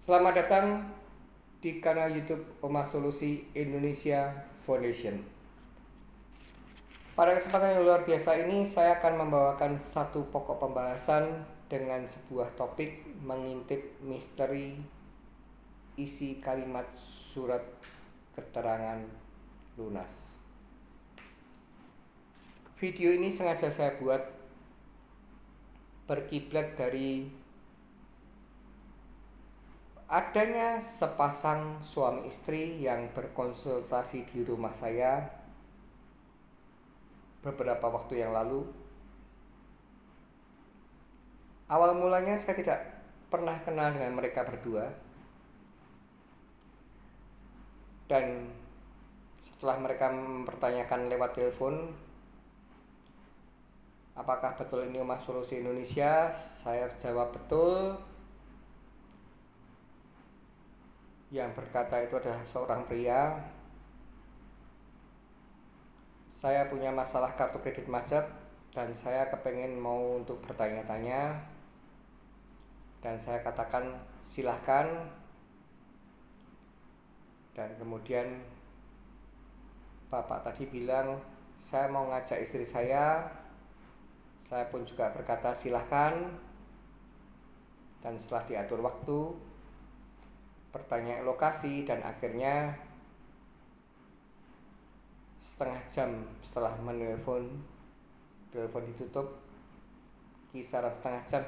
Selamat datang di kanal YouTube Oma Solusi Indonesia Foundation. Pada kesempatan yang luar biasa ini, saya akan membawakan satu pokok pembahasan dengan sebuah topik mengintip misteri isi kalimat surat keterangan lunas. Video ini sengaja saya buat berkiblat dari adanya sepasang suami istri yang berkonsultasi di rumah saya beberapa waktu yang lalu. Awal mulanya saya tidak pernah kenal dengan mereka berdua, dan setelah mereka mempertanyakan lewat telepon apakah betul ini Oma Solusi Indonesia, saya jawab betul. Yang berkata itu adalah seorang pria. Saya punya masalah kartu kredit macet dan saya kepengen mau untuk bertanya-tanya, dan saya katakan silahkan. Dan kemudian bapak tadi bilang saya mau ngajak istri saya pun juga berkata silahkan. Dan setelah diatur waktu, pertanyaan lokasi, dan akhirnya setengah jam setelah telepon ditutup, kisaran setengah jam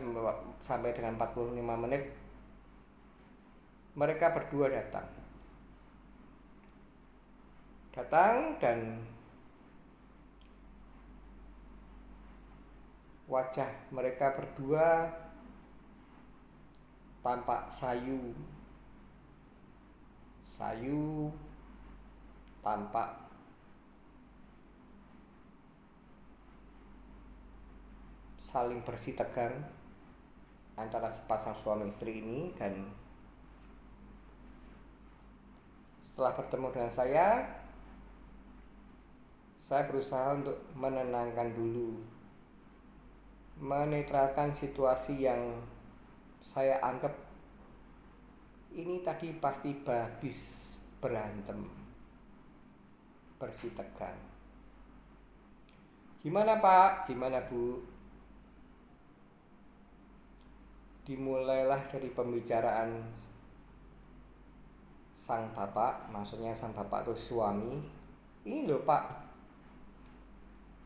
sampai dengan 45 menit, mereka berdua datang dan wajah mereka berdua tampak sayu, tampak saling bersih tegang antara sepasang suami istri ini. Dan setelah bertemu dengan saya berusaha untuk menenangkan dulu, menetralkan situasi yang saya anggap ini tadi pasti habis berantem, bersih tegang. Gimana Pak? Gimana Bu? Dimulailah dari pembicaraan sang bapak, maksudnya sang bapak itu suami. Ini loh Pak,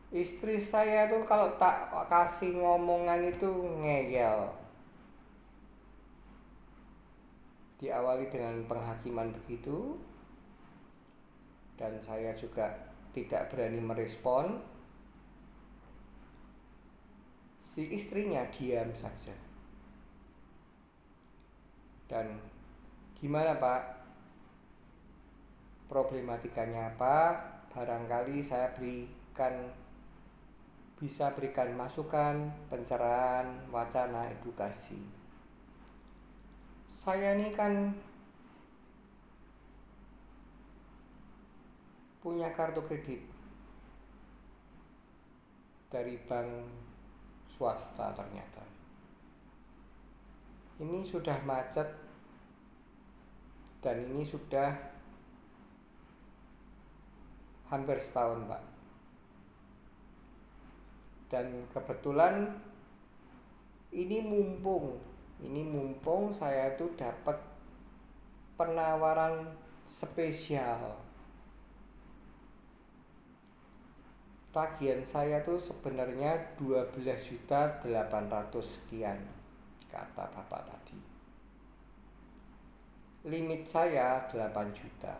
istri saya tuh kalau tak kasih ngomongan itu ngeyel. Diawali dengan penghakiman begitu, dan saya juga tidak berani merespon. Si istrinya diam saja. Dan gimana Pak? Problematikanya apa? Barangkali saya bisa berikan masukan, pencerahan, wacana, edukasi. Saya ini kan punya kartu kredit dari bank swasta ternyata. Ini sudah macet dan ini sudah hampir setahun Pak. Dan kebetulan ini mumpung saya tuh dapat penawaran spesial. Tagihan saya tuh sebenarnya 12.800.000 sekian, kata bapak tadi. Limit saya 8 juta.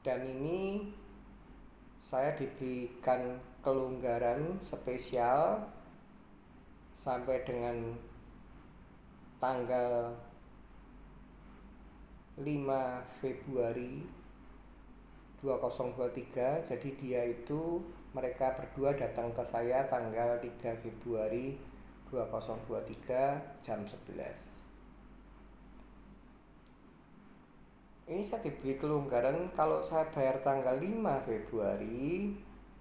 Dan ini saya diberikan kelonggaran spesial sampai dengan tanggal 5 Februari 2023. Jadi mereka berdua datang ke saya tanggal 3 Februari 2023 jam 11. Ini saya diberi kelonggaran, kalau saya bayar tanggal 5 Februari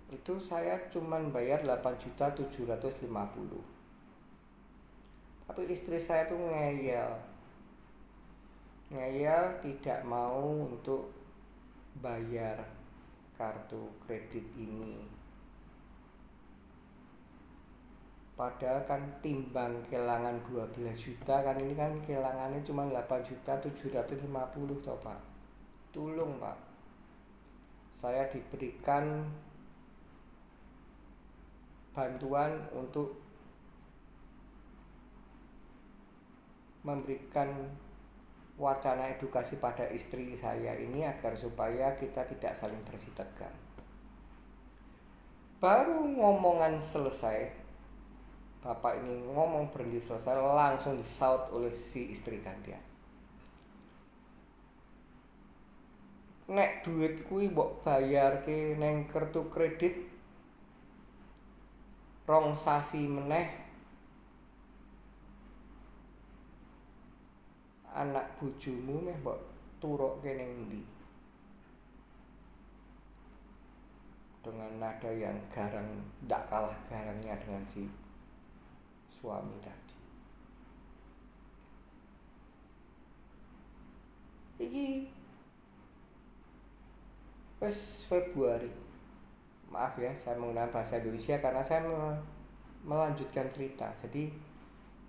itu saya cuman bayar 8.750.000. Tapi istri saya tuh ngeyel tidak mau untuk bayar kartu kredit ini. Padahal kan timbang kelangan 12 juta kan, ini kan kelangannya cuma 8.750.000 toh Pak. Tolong Pak, saya diberikan bantuan untuk memberikan wacana edukasi pada istri saya ini agar supaya kita tidak saling bersih tegang. Baru ngomongan selesai, bapak ini ngomong berhenti selesai, langsung disaut oleh si istri gantian. Nek duit kuwi mbok bayarke neng kartu kredit rong sasi meneh, anak bojomu meh mbok turukke ning ndi? Dengan nada yang garang, tidak kalah garangnya dengan si suami tadi. Iki wis Februari. Maaf ya, saya menggunakan bahasa Indonesia karena saya melanjutkan cerita. Jadi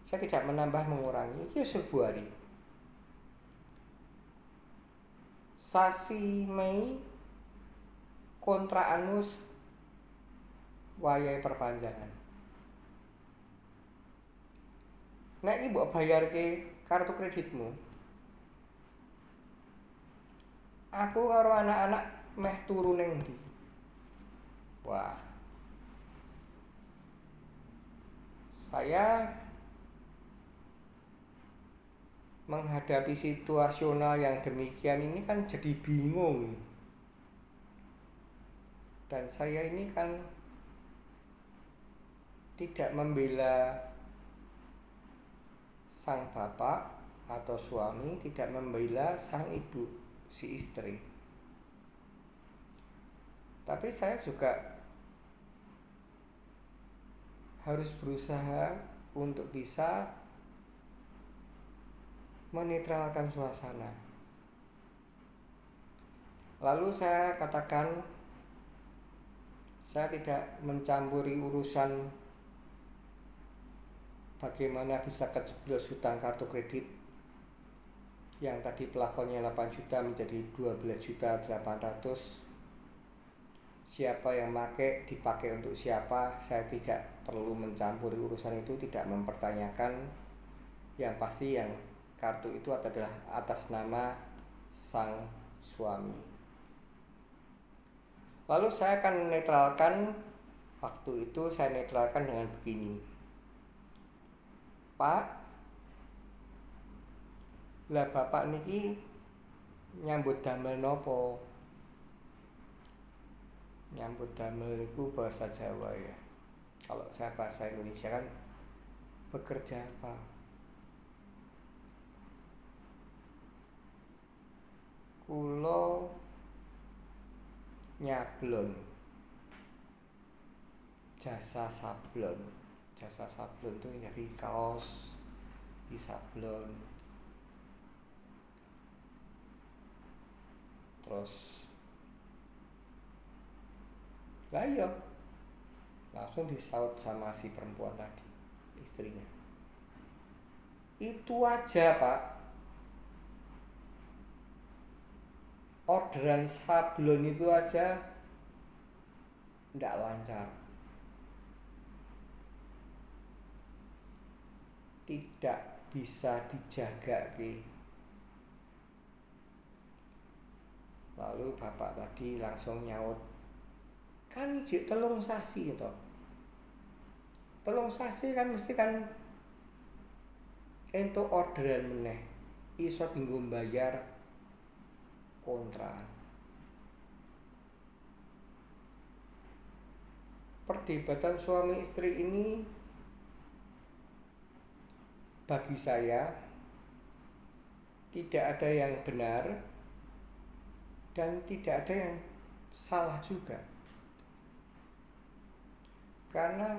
saya tidak menambah mengurangi. Iki wis Februari. Sasi Mei kontrakanmu wayahe perpanjangan. Nek iki mbok bayarke kartu kreditmu, aku karo anak-anak meh turu ning ndi? Wah, saya menghadapi situasional yang demikian ini kan jadi bingung. Dan saya ini kan tidak membela sang bapak atau suami, tidak membela sang ibu, si istri. Tapi saya juga harus berusaha untuk bisa menetralkan suasana. Lalu saya katakan, saya tidak mencampuri urusan bagaimana bisa kejeblos hutang kartu kredit yang tadi plafonnya 8 juta menjadi 12.800.000. Siapa yang dipakai untuk siapa, saya tidak perlu mencampuri urusan itu, tidak mempertanyakan. Yang pasti yang kartu itu adalah atas nama sang suami. Lalu saya akan netralkan, waktu itu saya netralkan dengan begini. Pak, lah bapak niki nyambut damel nopo? Nyambut damel niku bahasa Jawa ya. Kalau saya bahasa Indonesia kan bekerja apa? Kulo nyablon, jasa sablon. Jasa sablon tuh nyari kaos, di sablon. Terus lah iya, langsung disaut sama si perempuan tadi, istrinya. Itu aja Pak, orderan sablon itu aja ndak lancar, tidak bisa dijaga ki. Lalu bapak tadi langsung nyaut, kan ijik telung sasi gitu. Telung sasi kan mesti kan entuk orderan meneh, iso tinggal bayar kontra. Perdebatan suami istri ini bagi saya tidak ada yang benar dan tidak ada yang salah juga. Karena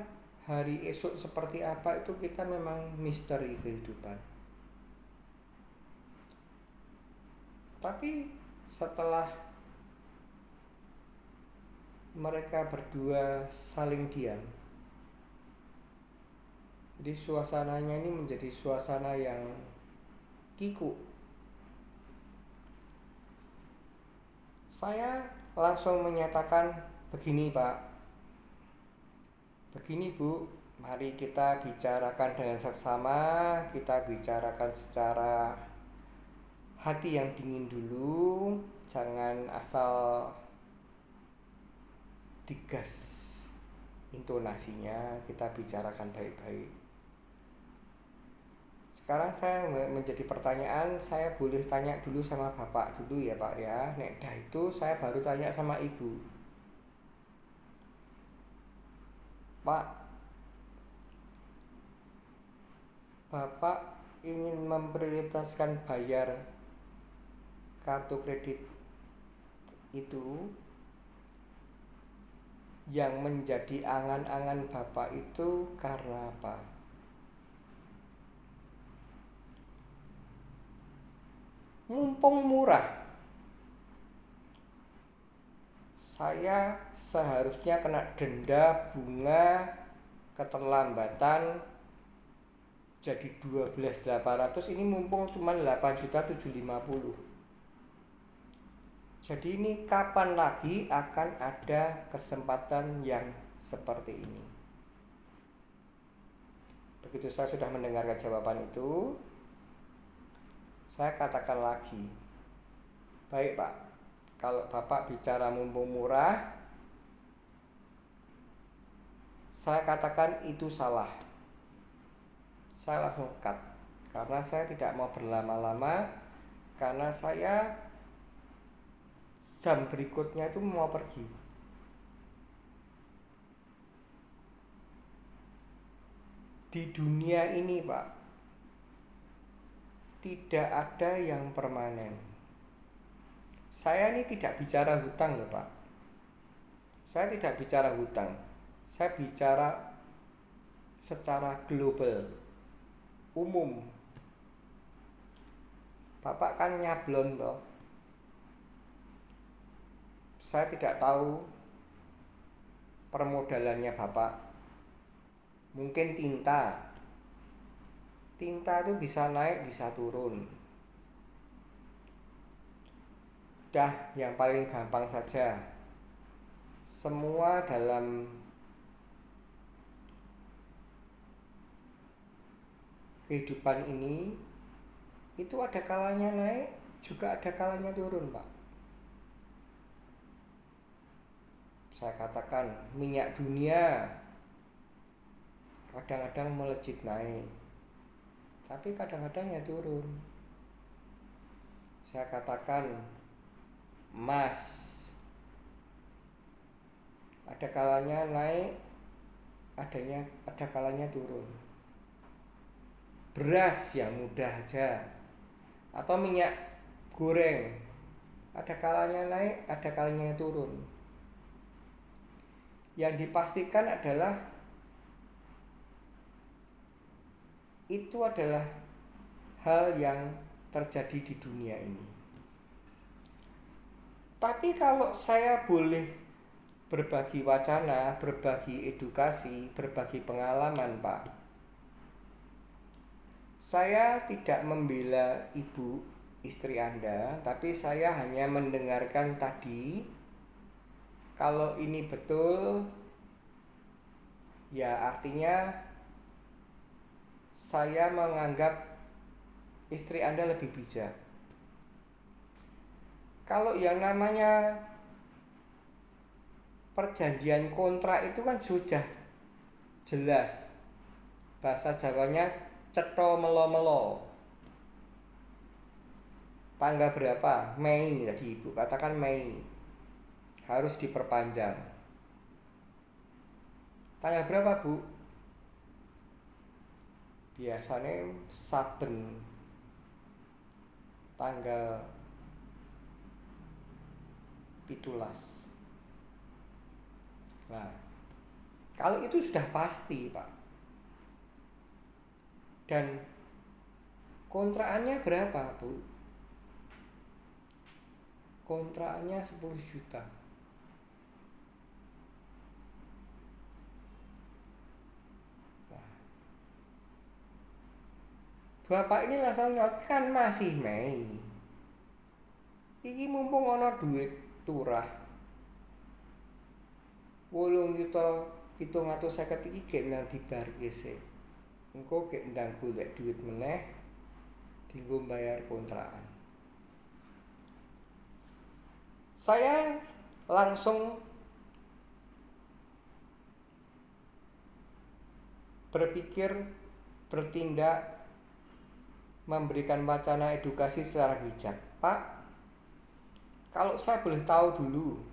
hari esok seperti apa itu kita memang misteri kehidupan. Tapi setelah mereka berdua saling diam, jadi suasananya ini menjadi suasana yang kikuk. Saya langsung menyatakan, begini Pak, begini Bu, mari kita bicarakan dengan seksama, kita bicarakan secara hati yang dingin dulu, jangan asal digas intonasinya, kita bicarakan baik-baik. Sekarang saya menjadi pertanyaan, saya boleh tanya dulu sama Bapak dulu ya Pak ya. Nek dah itu saya baru tanya sama Ibu. Pak, Bapak ingin memprioritaskan bayar kartu kredit itu, yang menjadi angan-angan Bapak itu karena apa? Mumpung murah, saya seharusnya kena denda bunga keterlambatan jadi 12.800, ini mumpung cuma 8.750.000. Jadi ini kapan lagi akan ada kesempatan yang seperti ini? Begitu saya sudah mendengarkan jawaban itu, saya katakan lagi, baik Pak, kalau Bapak bicara mumpung murah, saya katakan itu salah. Saya langsung cut, karena saya tidak mau berlama-lama, karena saya jam berikutnya itu mau pergi. Di dunia ini Pak, tidak ada yang permanen. Saya ini tidak bicara hutang loh Pak. Saya tidak bicara hutang. Saya bicara secara global, umum. Bapak kan nyablon toh. Saya tidak tahu permodalannya Bapak. Mungkin tinta itu bisa naik bisa turun. Dah, yang paling gampang saja, semua dalam kehidupan ini itu ada kalanya naik, juga ada kalanya turun Pak. Saya katakan minyak dunia kadang-kadang melejit naik, tapi kadang-kadang ya turun. Saya katakan emas ada kalanya naik, ada kalanya turun. Beras yang mudah aja, atau minyak goreng, ada kalanya naik, ada kalanya turun. Yang dipastikan adalah itu adalah hal yang terjadi di dunia ini. Tapi kalau saya boleh berbagi wacana, berbagi edukasi, berbagi pengalaman Pak, saya tidak membela ibu istri Anda, tapi saya hanya mendengarkan tadi. Kalau ini betul, ya artinya saya menganggap istri Anda lebih bijak. Kalau yang namanya perjanjian kontrak itu kan sudah jelas. Bahasa Jawanya cetha melo-melo. Tanggal berapa? Mei tadi Ibu katakan Mei. Harus diperpanjang. Tanggal berapa Bu? Biasanya saben tanggal 17. Nah, Kalau itu sudah pasti, Pak. Dan kontrakannya berapa, Bu? Kontrakannya 10 juta. Nah, Bapak ini langsung nyot kan masih Mei. Iki mumpung ana duit turah 8.750.000 iki gek nang dibarke sik. Engko gek ndang golek duit meneh dienggo bayar kontrakan. Saya langsung berpikir, bertindak, memberikan wacana edukasi secara bijak. Pak, kalau saya boleh tahu dulu,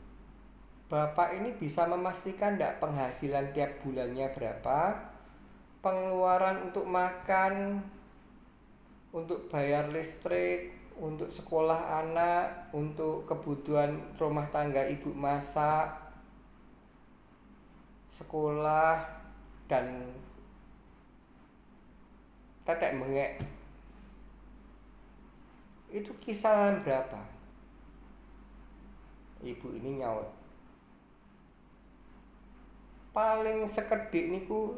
Bapak ini bisa memastikan tidak penghasilan tiap bulannya berapa, pengeluaran untuk makan, untuk bayar listrik, untuk sekolah anak, untuk kebutuhan rumah tangga ibu masak, sekolah, dan tetek mengek. Itu kisaran berapa? Ibu ini nyaut. Paling sekedhik niku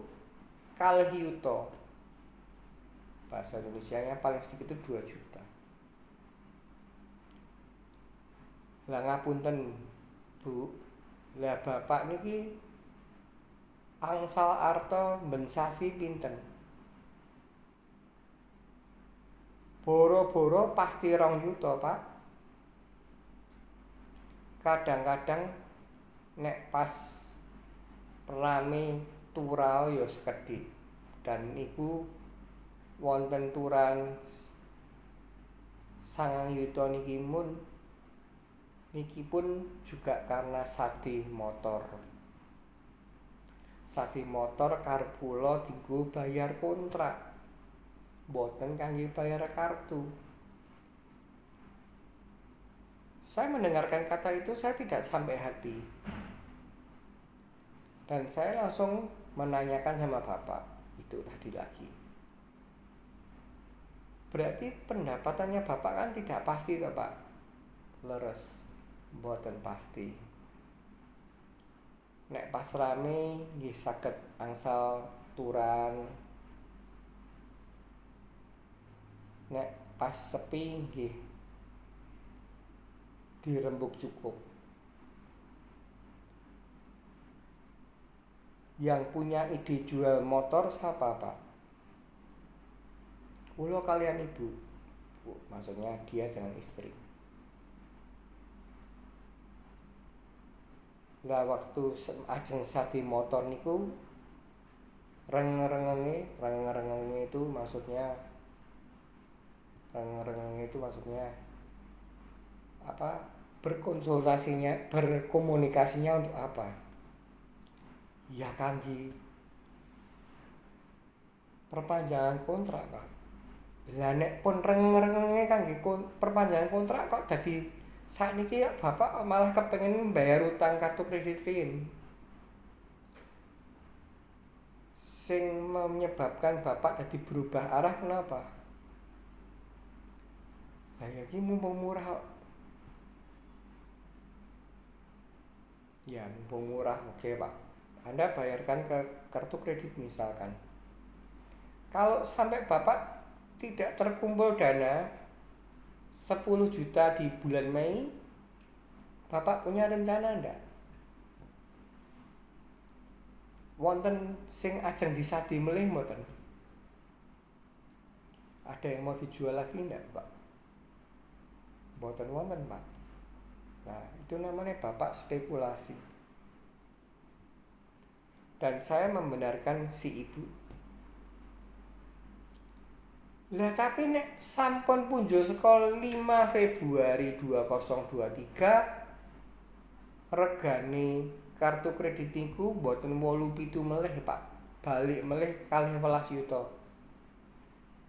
kalih yuta. Bahasa Indonesianya paling sedikit itu 2 juta. Lah ngapunten, Bu. Lah bapak niki angsal arta ben sasi pinten? Boro-boro pasti 2 juta, Pak. Kadang-kadang nek pas rame turau ya sekedhik. Dan iku wonten turan 9 yuta niki pun juga karena sadi motor. Sadi motor karep kula dienggo bayar kontrak. Mboten kangge bayar kartu. Saya mendengarkan kata itu saya tidak sampai hati. Dan saya langsung menanyakan sama bapak itu tadi lagi. Berarti pendapatannya bapak kan tidak pasti toh, Pak? Leres, mboten pasti. Nek pas rame nggih saged angsal turan. Nek pas sepi nggih dirembuk cukup. Yang punya ide jual motor siapa, Pak? Kula kalian ibu. Maksudnya dia dengan istri. Lah waktu ajeng sadi motor niku rengenge itu maksudnya apa? Berkomunikasinya untuk apa? Ya kangge perpanjangan kontrak, Pak. Lah nek pun rengenge kangge perpanjangan kontrak kok dadi sakniki ya bapak malah kepengen bayar utang kartu kredit riyin. Sing menyebabkan bapak jadi berubah arah kenapa? Lah ya iki mumpung murah kok. Ya mumpung murah, oke Pak. Anda bayarkan ke kartu kredit misalkan. Kalau sampai bapak tidak terkumpul dana 10 juta di bulan Mei, bapak punya rencana ndak? Wonten sing ajeng disadi melih mboten? Ada yang mau dijual lagi ndak, Pak? Mboten wonten, Pak. Nah, itu namanya bapak spekulasi. Dan saya membenarkan si ibu. Lah tapi nek sampun punjo saka 5 Februari 2023 regane kartu kredit niku mboten 8,7 melih, Pak. Balik melih kalih 11 yuta.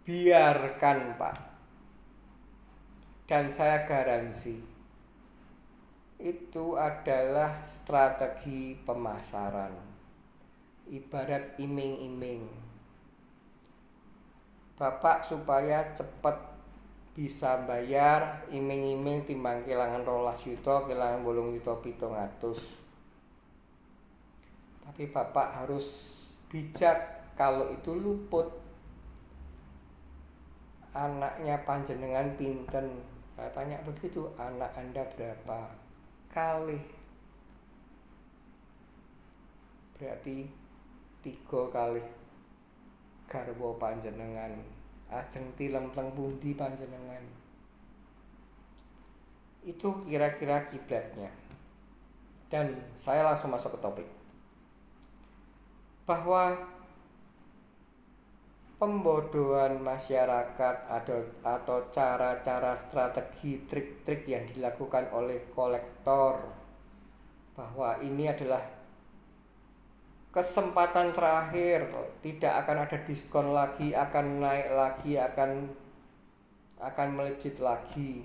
Biarkan, Pak. Dan saya garansi itu adalah strategi pemasaran. ibarat iming-iming. Bapak supaya cepet bisa bayar iming-iming timbang kelangan 12 juta, kelangan 8.700. Tapi bapak harus bijak kalau itu luput. Anaknya panjenengan pinten? Saya tanya begitu, anak Anda berapa? Kalih. Berarti 3 kali garwa panjenengan. Ajeng tilem teng pundi panjenengan? Itu kira-kira kiblatnya. Dan saya langsung masuk ke topik. Bahwa pembodohan masyarakat atau cara-cara strategi trik-trik yang dilakukan oleh kolektor, bahwa ini adalah kesempatan terakhir, tidak akan ada diskon lagi, akan naik lagi, akan melejit lagi.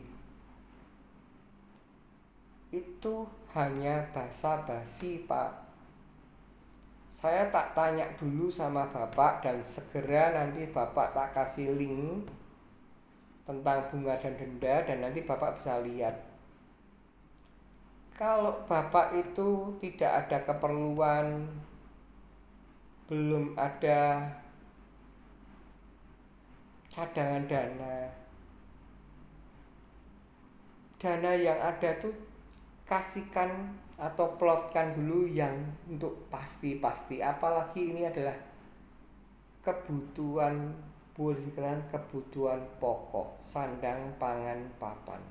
Itu hanya basa-basi, Pak. Saya tak tanya dulu sama Bapak, dan segera nanti Bapak tak kasih link tentang bunga dan denda, dan nanti Bapak bisa lihat. Kalau Bapak itu tidak ada keperluan, belum ada cadangan dana yang ada tuh kasihkan atau plotkan dulu yang untuk pasti-pasti. Apalagi ini adalah kebutuhan, boleh dikatakan kebutuhan pokok, sandang, pangan, papan.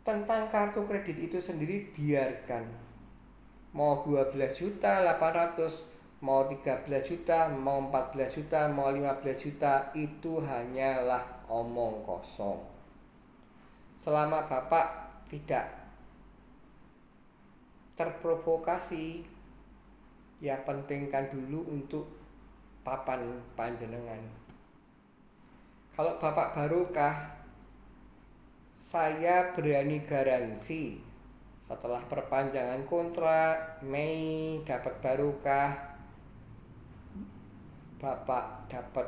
Tentang kartu kredit itu sendiri biarkan. Mau 12.800.000, mau 13 juta, mau 14 juta, mau 15 juta, itu hanyalah omong kosong. Selama Bapak tidak terprovokasi, ya pentingkan dulu untuk papan panjenengan. Kalau Bapak barokah, saya berani garansi setelah perpanjangan kontrak Mei dapat barokah, Bapak dapat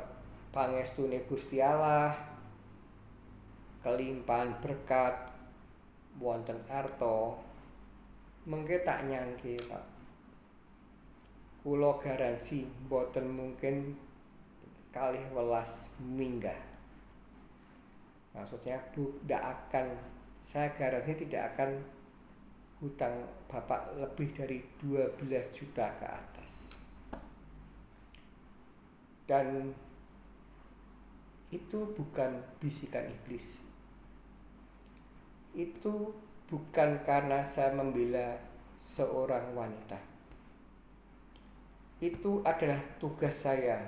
pangestune Gusti Allah, kelimpahan berkat wonten arta. Mengke tak nyangke, Pak. Kula garansi mboten mungkin 12 minggah. Maksudnya tidak akan, saya garansi tidak akan hutang Bapak lebih dari 12 juta ke atas. Dan itu bukan bisikan iblis. Itu bukan karena saya membela seorang wanita. Itu adalah tugas saya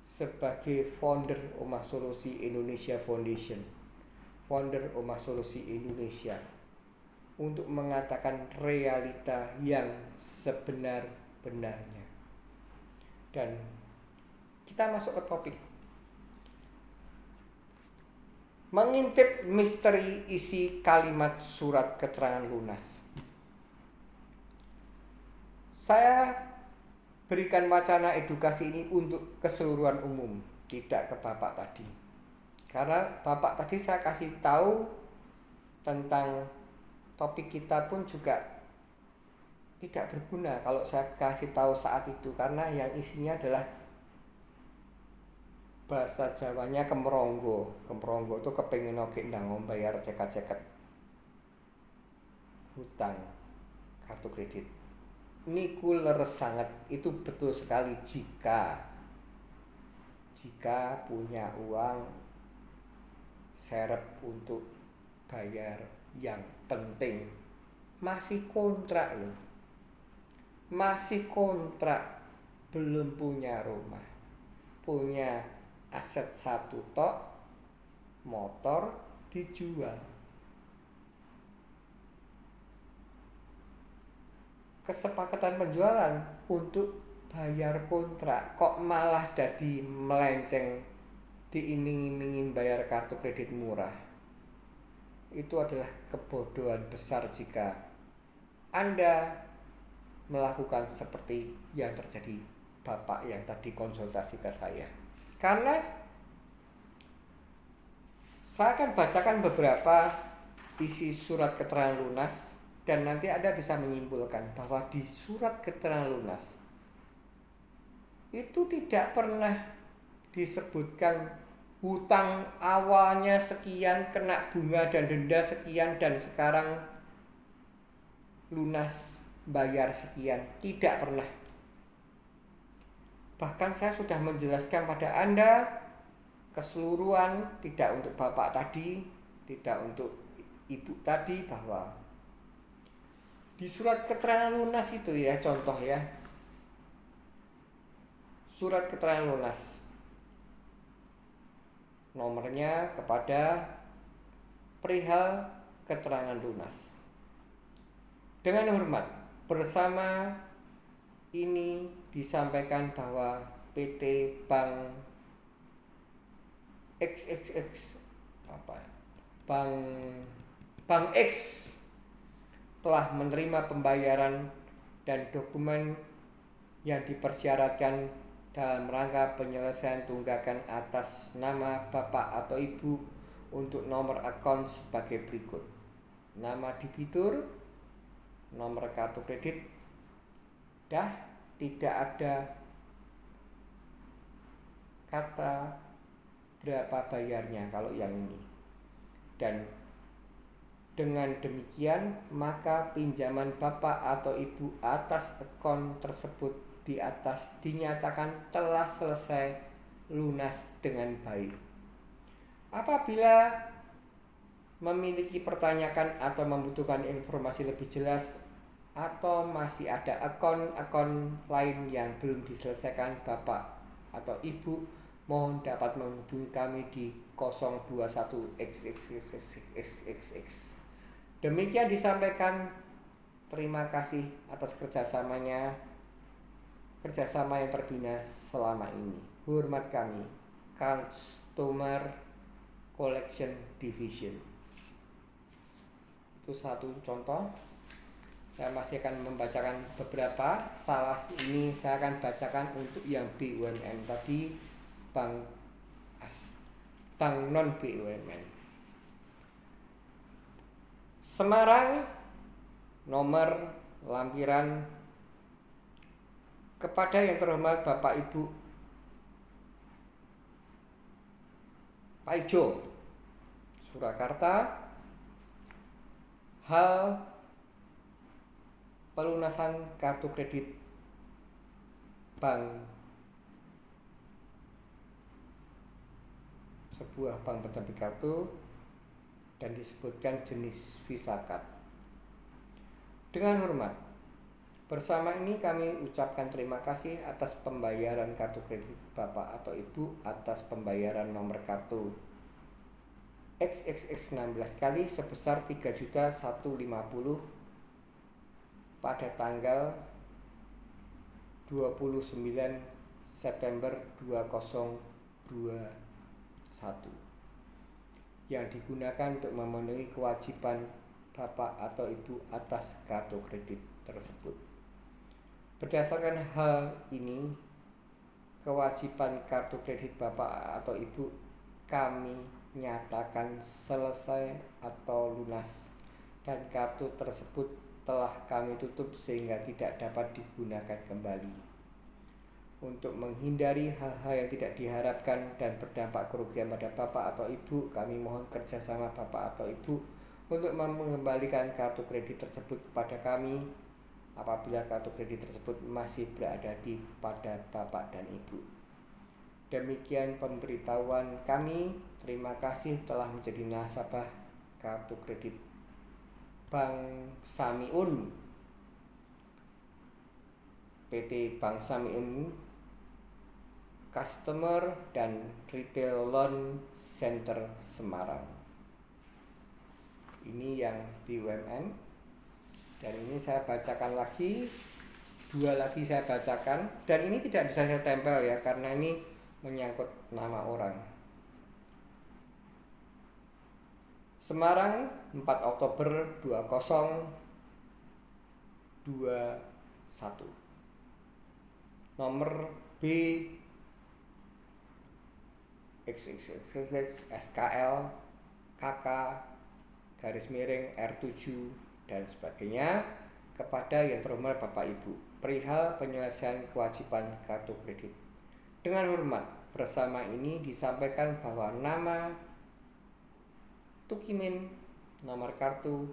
sebagai founder Omah Solusi Indonesia Foundation, founder Omah Solusi Indonesia, untuk mengatakan realita yang sebenar-benarnya. Dan kita masuk ke topik. Mengintip misteri isi kalimat surat keterangan lunas. Saya berikan wacana edukasi ini untuk keseluruhan umum, tidak ke Bapak tadi. Karena Bapak tadi saya kasih tahu tentang topik kita pun juga tidak berguna kalau saya kasih tahu saat itu, karena yang isinya adalah bahasa Jawanya kemronggo. Kemronggo itu kepengin oke ndang bayar cekat-cekat hutang kartu kredit. Niku leres sangat, itu betul sekali jika punya uang serep untuk bayar. Yang penting masih kontrak loh, masih kontrak, belum punya rumah, punya aset 1 tok, motor dijual. Kesepakatan penjualan untuk bayar kontrak, kok malah jadi melenceng diiming-imingin bayar kartu kredit murah. Itu adalah kebodohan besar jika Anda melakukan seperti yang terjadi Bapak yang tadi konsultasi ke saya. Karena saya akan bacakan beberapa isi surat keterangan lunas dan nanti Anda bisa menyimpulkan bahwa di surat keterangan lunas itu tidak pernah disebutkan hutang awalnya sekian, kena bunga dan denda sekian, dan sekarang lunas bayar sekian. Tidak pernah. Bahkan saya sudah menjelaskan pada Anda keseluruhan, tidak untuk Bapak tadi, tidak untuk Ibu tadi, bahwa di surat keterangan lunas itu ya, contoh ya, surat keterangan lunas, nomornya kepada perihal keterangan lunas. Dengan hormat, bersama ini disampaikan bahwa PT Bank XXX Bank X telah menerima pembayaran dan dokumen yang dipersyaratkan dalam rangka penyelesaian tunggakan atas nama Bapak atau Ibu untuk nomor akun sebagai berikut: nama debitur, nomor kartu kredit, tidak ada kata berapa bayarnya kalau yang ini. Dan dengan demikian maka pinjaman Bapak atau Ibu atas akun tersebut di atas dinyatakan telah selesai lunas dengan baik. Apabila memiliki pertanyaan atau membutuhkan informasi lebih jelas, atau masih ada akun-akun lain yang belum diselesaikan Bapak atau Ibu, mohon dapat menghubungi kami di 021xxxxxx. Demikian disampaikan. Terima kasih atas kerjasama yang terbina selama ini. Hormat kami, Customer Collection Division. Itu satu contoh. Saya masih akan membacakan beberapa. Salah ini saya akan bacakan untuk yang BUMN tadi, bank non BUMN. Semarang, nomor lampiran kepada yang terhormat Bapak Ibu Pak Ijo, Surakarta, hal pelunasan kartu kredit sebuah bank penerbit kartu dan disebutkan jenis Visa Card. Dengan hormat, bersama ini kami ucapkan terima kasih atas pembayaran kartu kredit Bapak atau Ibu atas pembayaran nomor kartu XXX 16 kali sebesar 3.150 pada tanggal 29 September 2021 yang digunakan untuk memenuhi kewajiban Bapak atau Ibu atas kartu kredit tersebut. Berdasarkan hal ini, kewajiban kartu kredit Bapak atau Ibu kami nyatakan selesai atau lunas, dan kartu tersebut telah kami tutup sehingga tidak dapat digunakan kembali. Untuk menghindari hal-hal yang tidak diharapkan dan berdampak kerugian pada Bapak atau Ibu, kami mohon kerjasama Bapak atau Ibu untuk mengembalikan kartu kredit tersebut kepada kami apabila kartu kredit tersebut masih berada pada Bapak dan Ibu. Demikian pemberitahuan kami. Terima kasih telah menjadi nasabah kartu kredit Bank Samiun, PT Bank Samiun Customer dan Retail Loan Center Semarang. Ini yang BUMN. Dan ini saya bacakan lagi, dua lagi saya bacakan, dan ini tidak bisa saya tempel ya karena ini menyangkut nama orang. Semarang, 4 Oktober 2021. Nomor B XXXX SKL KK garis miring R7 dan sebagainya kepada yang terhormat Bapak Ibu perihal penyelesaian kewajiban kartu kredit. Dengan hormat, bersama ini disampaikan bahwa nama Tukimin nomor kartu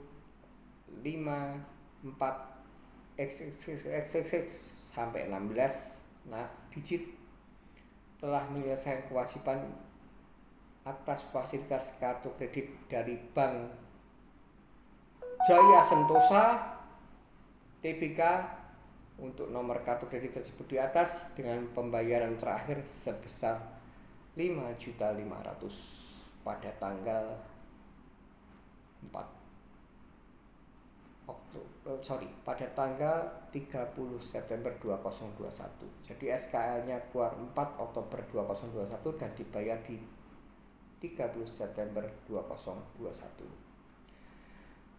54XXXX sampai 16 digit telah menyelesaikan kewajiban atas fasilitas kartu kredit dari Bank Jaya Sentosa Tbk untuk nomor kartu kredit tersebut di atas dengan pembayaran terakhir sebesar 5.500.000 pada tanggal 30 September 2021. Jadi SKL-nya keluar 4 Oktober 2021 dan dibayar di 30 September 2021.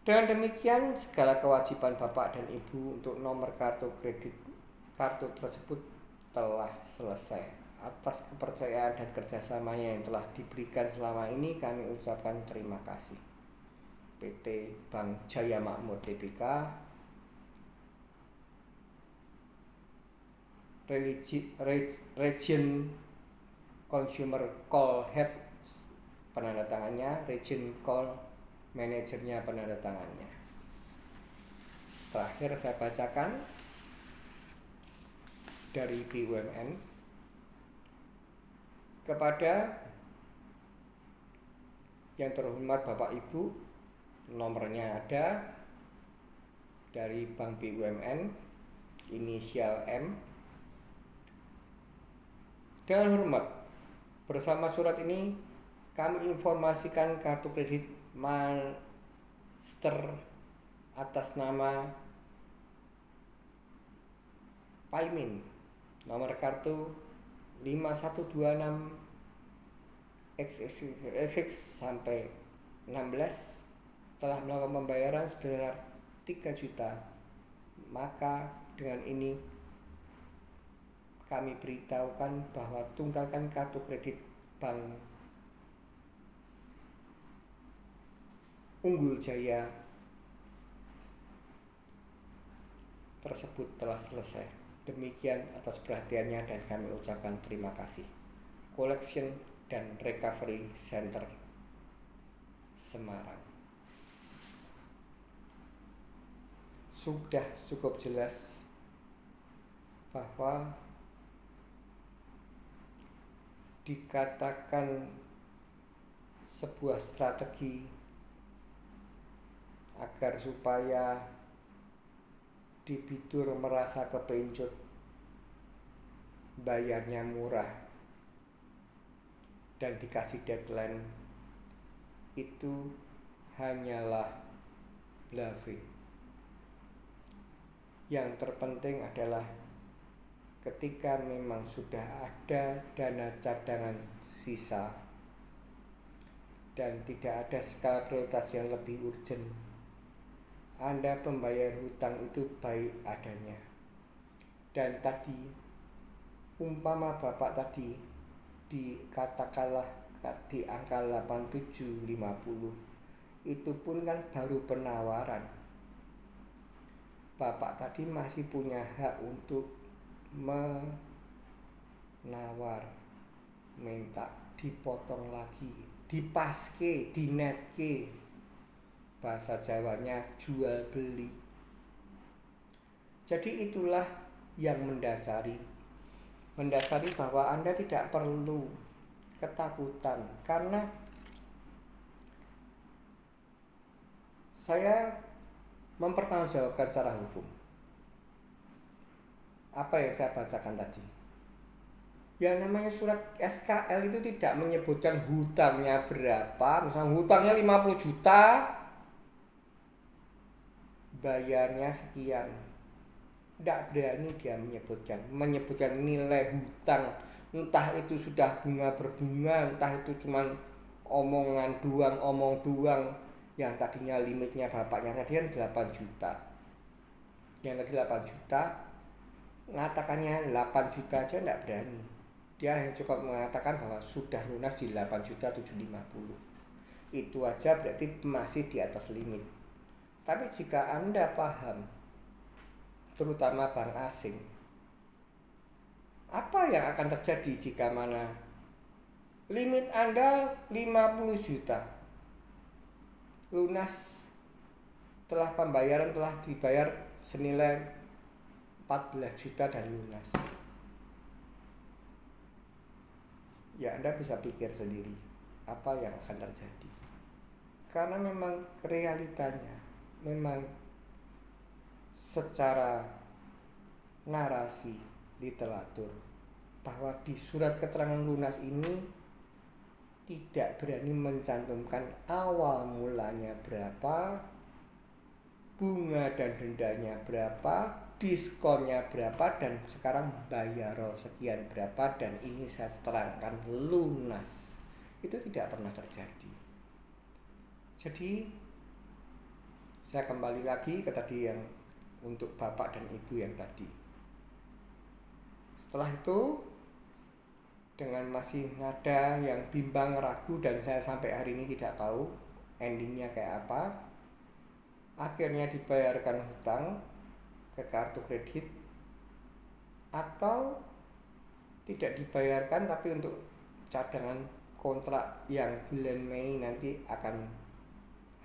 Dengan demikian, segala kewajiban Bapak dan Ibu untuk nomor kartu kredit kartu tersebut telah selesai. Atas kepercayaan dan kerjasamanya yang telah diberikan selama ini, kami ucapkan terima kasih. PT Bank Jaya Makmur Tbk, Region Consumer Call Head penandatangannya, Region Call Manajernya penandatangannya. Terakhir saya bacakan dari BUMN kepada yang terhormat Bapak Ibu, nomornya ada dari Bank BUMN inisial M. Dengan hormat, bersama surat ini kami informasikan kartu kredit Master atas nama Paimin nomor kartu 5126XXX sampai 16 telah melakukan pembayaran sebesar 3 juta. Maka dengan ini kami beritahukan bahwa tunggakan kartu kredit Bank Unggul Jaya tersebut telah selesai. Demikian atas perhatiannya dan kami ucapkan terima kasih. Collection dan Recovery Center Semarang. Sudah cukup jelas bahwa dikatakan sebuah strategi agar supaya debitur merasa kepencut, bayarnya murah dan dikasih deadline, itu hanyalah bluffing. Yang terpenting adalah ketika memang sudah ada dana cadangan sisa dan tidak ada skala prioritas yang lebih urgent, Anda pembayar hutang itu baik adanya. Dan tadi umpama Bapak tadi dikatakanlah di angka 8750, itu pun kan baru penawaran. Bapak tadi masih punya hak untuk menawar, minta dipotong lagi, dipaske, dinetke. Bahasa Jawanya jual beli. Jadi itulah yang mendasari bahwa Anda tidak perlu ketakutan, karena saya mempertanggungjawabkan secara hukum apa yang saya bacakan tadi. Yang namanya surat SKL itu tidak menyebutkan hutangnya berapa. Misalnya hutangnya 50 juta, bayarnya sekian. Tidak berani dia menyebutkan nilai hutang. Entah itu sudah bunga berbunga, entah itu cuman omong doang. Yang tadinya limitnya bapaknya tadi kan 8 juta. Yang tadi 8 juta mengatakannya 8 juta aja enggak berani. Dia hanya cukup mengatakan bahwa sudah lunas di 8.750.000. Itu aja berarti masih di atas limit. Tapi jika Anda paham, terutama bank asing, apa yang akan terjadi jika mana limit Anda 50 juta, lunas telah pembayaran telah dibayar senilai 14 juta dan lunas. Ya Anda bisa pikir sendiri apa yang akan terjadi. Karena memang realitanya, memang secara narasi literatur bahwa di surat keterangan lunas ini tidak berani mencantumkan awal mulanya berapa, bunga dan dendanya berapa, diskonnya berapa, dan sekarang bayar sekian berapa, dan ini saya terangkan lunas. Itu tidak pernah terjadi. Jadi saya kembali lagi ke tadi yang untuk bapak dan ibu yang tadi. Setelah itu dengan masih nada yang bimbang, ragu, dan saya sampai hari ini tidak tahu endingnya kayak apa, akhirnya dibayarkan hutang ke kartu kredit atau tidak dibayarkan tapi untuk cadangan kontrak yang bulan Mei nanti akan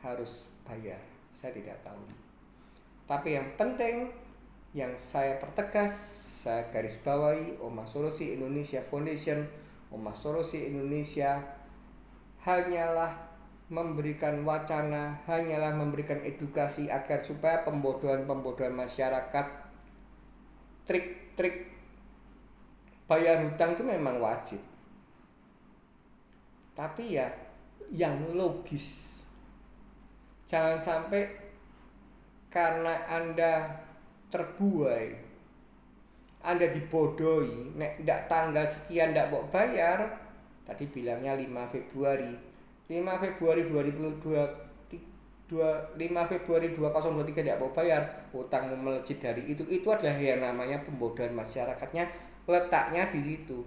harus bayar. Saya tidak tahu. Tapi yang penting yang saya pertegas, saya garis bawahi, Omah Solusi Indonesia Foundation, Omah Solusi Indonesia hanyalah memberikan wacana, hanyalah memberikan edukasi agar supaya pembodohan masyarakat, trik-trik bayar hutang itu memang wajib. Tapi ya yang logis. Jangan sampai karena Anda terbuai, Anda dibodohi, nek ndak tanggal sekian ndak mau bayar, tadi bilangnya 5 Februari 2023 tidak mau bayar, hutangmu melejit dari itu adalah yang namanya pembodohan masyarakatnya, letaknya di situ.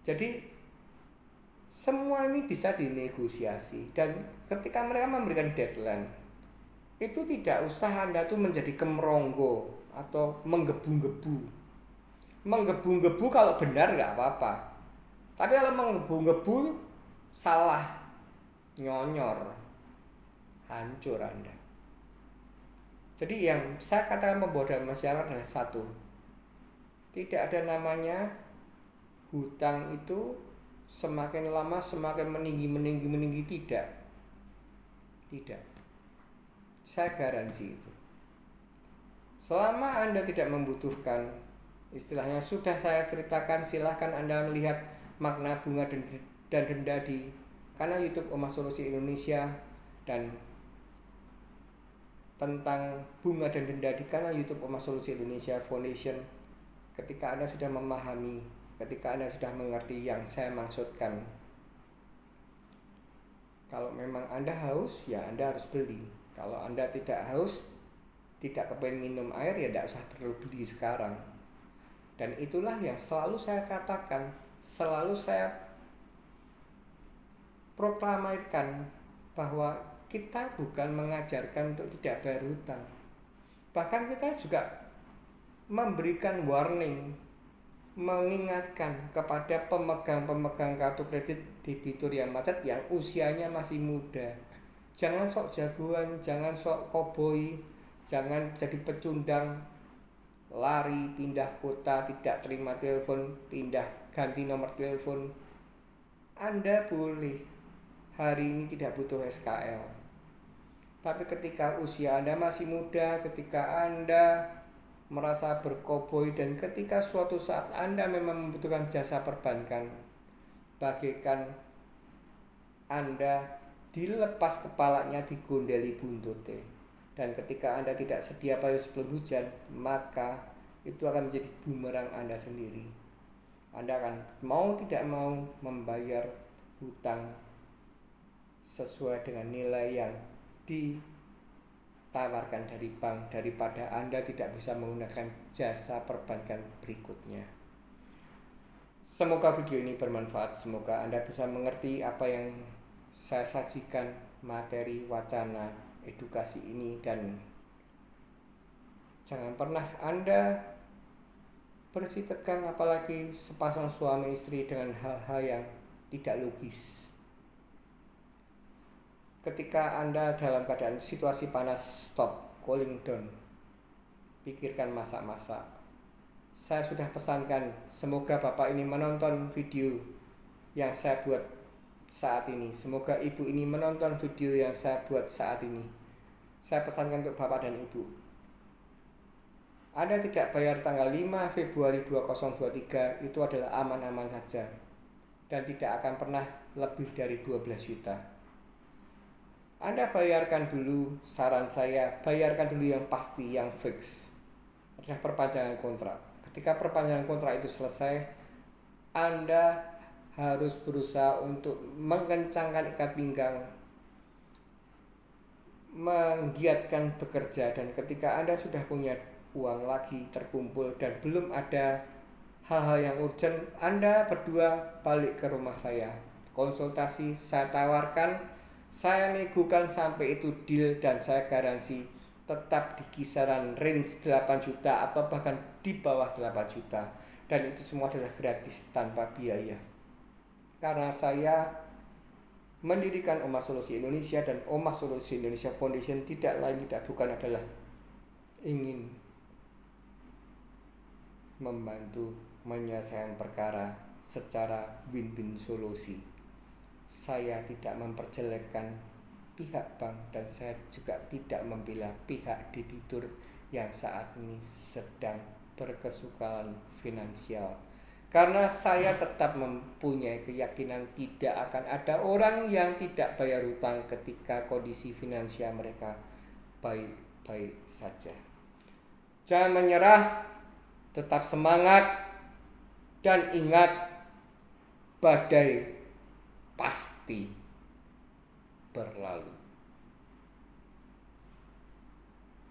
Jadi semua ini bisa dinegosiasi, dan ketika mereka memberikan deadline itu tidak usah Anda tuh menjadi kemeronggo atau menggebu-gebu. Menggebu-gebu kalau benar nggak apa-apa, tapi kalau menggebu-gebu salah, nyonyor, hancur Anda. Jadi yang saya katakan pembodohan masyarakat adalah satu, tidak ada namanya hutang itu semakin lama semakin meninggi, tidak. Saya garansi itu. Selama Anda tidak membutuhkan, istilahnya sudah saya ceritakan, silahkan Anda melihat makna bunga dan denda di kanal YouTube Omah Solusi Indonesia, dan tentang bunga dan denda di kanal YouTube Omah Solusi Indonesia Foundation. Ketika Anda sudah memahami, ketika Anda sudah mengerti yang saya maksudkan, kalau memang Anda haus, ya Anda harus beli. Kalau Anda tidak haus, tidak kepengen minum air, ya tidak usah perlu beli sekarang. Dan itulah yang selalu saya katakan, selalu saya proklamirkan, bahwa kita bukan mengajarkan untuk tidak bayar hutang. Bahkan kita juga memberikan warning, mengingatkan kepada pemegang kartu kredit debitur yang macet yang usianya masih muda. Jangan sok jagoan, jangan sok koboi, jangan jadi pecundang, lari, pindah kota, tidak terima telepon, pindah ganti nomor telepon. Anda boleh hari ini tidak butuh SKL, tapi ketika usia Anda masih muda, ketika Anda merasa berkoboi, dan ketika suatu saat Anda memang membutuhkan jasa perbankan, bagaikan Anda dilepas kepalanya, digondeli buntutnya. Dan ketika Anda tidak sedia payung sebelum hujan, maka itu akan menjadi bumerang Anda sendiri. Anda akan mau tidak mau membayar hutang sesuai dengan nilai yang tawarkan dari bank daripada Anda tidak bisa menggunakan jasa perbankan berikutnya. Semoga video ini bermanfaat, semoga Anda bisa mengerti apa yang saya sajikan, materi, wacana, edukasi ini, dan jangan pernah Anda bersih tegang apalagi sepasang suami istri dengan hal-hal yang tidak logis. Ketika Anda dalam keadaan situasi panas, stop, cooling down, pikirkan masak-masak. Saya sudah pesankan, semoga Bapak ini menonton video yang saya buat saat ini. Semoga Ibu ini menonton video yang saya buat saat ini. Saya pesankan untuk Bapak dan Ibu. Anda tidak bayar tanggal 5 Februari 2023 itu adalah aman-aman saja. Dan tidak akan pernah lebih dari 12 juta. Anda bayarkan dulu, saran saya, bayarkan dulu yang pasti, yang fix. Adalah perpanjangan kontrak. Ketika perpanjangan kontrak itu selesai, Anda harus berusaha untuk mengencangkan ikat pinggang, menggiatkan bekerja, dan ketika Anda sudah punya uang lagi terkumpul dan belum ada hal-hal yang urgent, Anda berdua balik ke rumah saya, konsultasi, saya tawarkan, saya negokan sampai itu deal, dan saya garansi tetap di kisaran range 8 juta atau bahkan di bawah 8 juta, dan itu semua adalah gratis tanpa biaya. Karena saya mendirikan Omah Solusi Indonesia, dan Omah Solusi Indonesia Foundation tidak lain tidak bukan adalah ingin membantu menyelesaikan perkara secara win-win solusi. Saya tidak memperjelekkan pihak bank, dan saya juga tidak membela pihak debitur yang saat ini sedang berkesukaran finansial. Karena saya tetap mempunyai keyakinan tidak akan ada orang yang tidak bayar hutang ketika kondisi finansial mereka baik-baik saja. Jangan menyerah, tetap semangat, dan ingat, badai pasti berlalu.